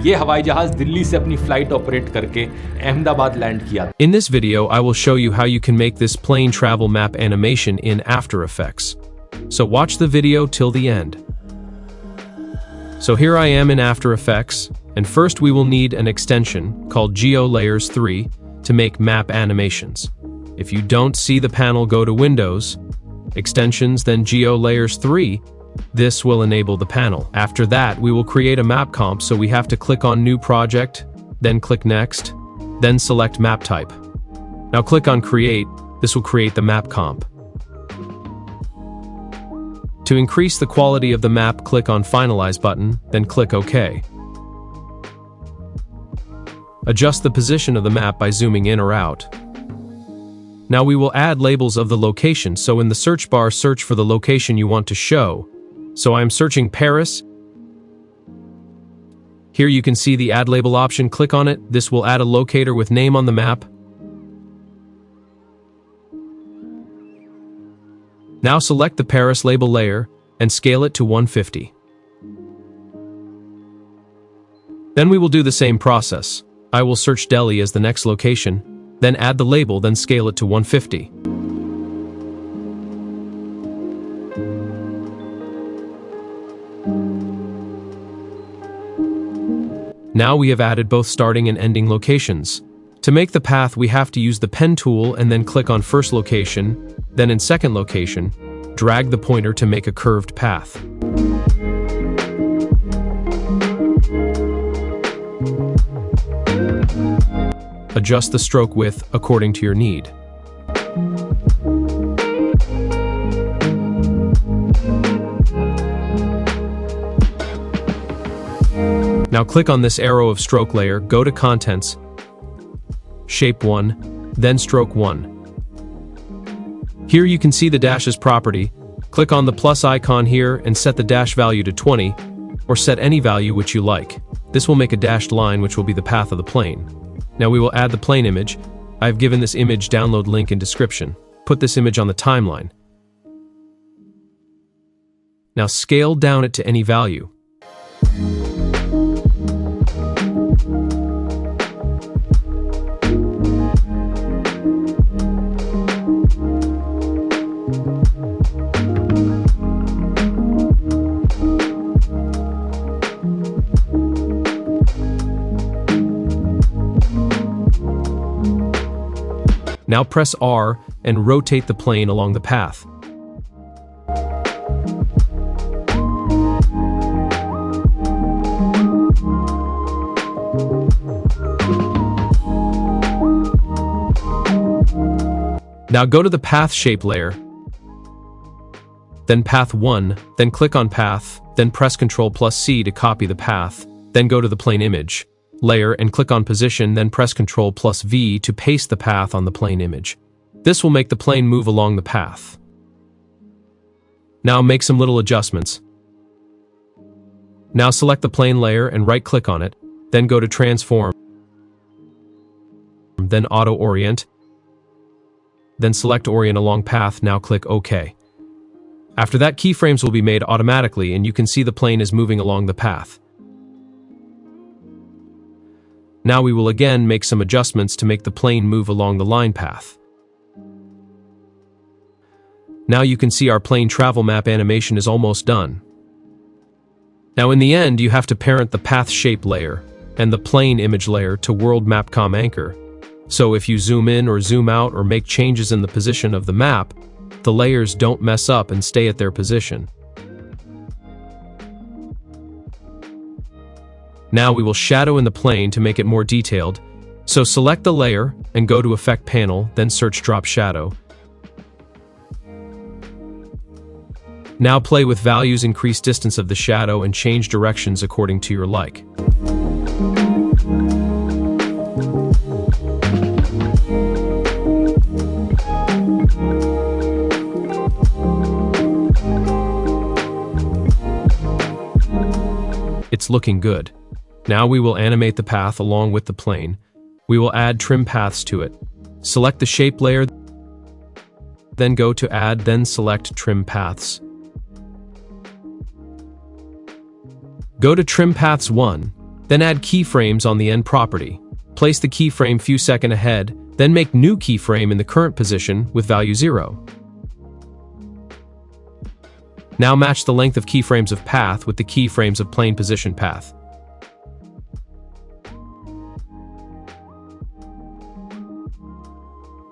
ये हवाई जहाज दिल्ली से अपनी फ्लाइट ऑपरेट करके अहमदाबाद लैंड किया। In this video, I will show you how you can make this plane travel map animation in After Effects. So watch the video till the end. So here I am in After Effects, and first we will need an extension called GeoLayers3 to make map animations. If you don't see the panel, go to Windows, Extensions, then GeoLayers3. This will enable the panel. After that, we will create a map comp, so we have to click on New Project, then click Next, then select Map Type. Now click on Create. This will create the map comp. To increase the quality of the map, click on Finalize button, then click OK. Adjust the position of the map by zooming in or out. Now we will add labels of the location, so in the search bar, search for the location you want to show. So I am searching Paris. Here you can see the Add Label option. Click on it. This will add a locator with name on the map. Now select the Paris label layer and scale it to 150. Then we will do the same process. I will search Delhi as the next location, then add the label, then scale it to 150. Now we have added both starting and ending locations. To make the path, we have to use the pen tool and then click on first location, then in second location, drag the pointer to make a curved path. Adjust the stroke width according to your need. Now click on this arrow of stroke layer, go to Contents, Shape 1, then Stroke 1. Here you can see the dash's property. Click on the plus icon here and set the dash value to 20, or set any value which you like. This will make a dashed line which will be the path of the plane. Now we will add the plane image. I have given this image download link in description. Put this image on the timeline. Now scale down it to any value. Now press R and rotate the plane along the path. Now go to the Path Shape layer, then Path 1, then click on Path, then press Ctrl plus C to copy the path, then go to the Plane Image layer and click on Position, then press Ctrl plus V to paste the path on the plane image. This will make the plane move along the path. Now make some little adjustments. Now select the plane layer and right-click on it, then go to Transform, then Auto Orient, then select Orient Along Path. Now click OK. After that, keyframes will be made automatically and you can see the plane is moving along the path. Now we will again make some adjustments to make the plane move along the line path. Now you can see our plane travel map animation is almost done. Now in the end, you have to parent the path shape layer and the plane image layer to World Mapcom Anchor. So if you zoom in or zoom out or make changes in the position of the map, the layers don't mess up and stay at their position. Now we will shadow in the plane to make it more detailed. So select the layer and go to Effect Panel, then search Drop Shadow. Now play with values, increase distance of the shadow and change directions according to your like. It's looking good. Now we will animate the path along with the plane. We will add trim paths to it. Select the shape layer, then go to Add, then select Trim Paths. Go to Trim Paths 1, Then add keyframes on the end property. Place the keyframe few seconds ahead, then make new keyframe in the current position with value 0. Now match the length of keyframes of path with the keyframes of plane position path.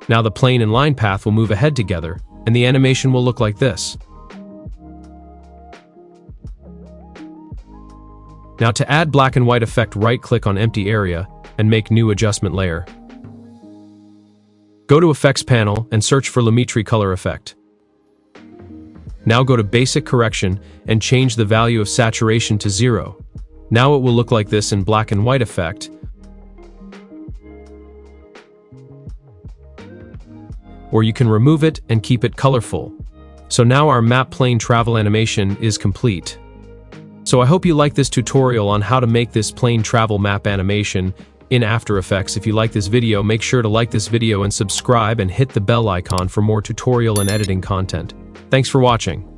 Now the plane and line path will move ahead together, and the animation will look like this. Now to add black and white effect, right-click on empty area and make new adjustment layer. Go to Effects panel and search for Lumetri color effect. Now go to Basic Correction and change the value of saturation to 0. Now it will look like this in black and white effect. Or you can remove it and keep it colorful. So now our map plane travel animation is complete. So I hope you like this tutorial on how to make this plane travel map animation in After Effects. If you like this video, make sure to like this video and subscribe and hit the bell icon for more tutorial and editing content. Thanks for watching.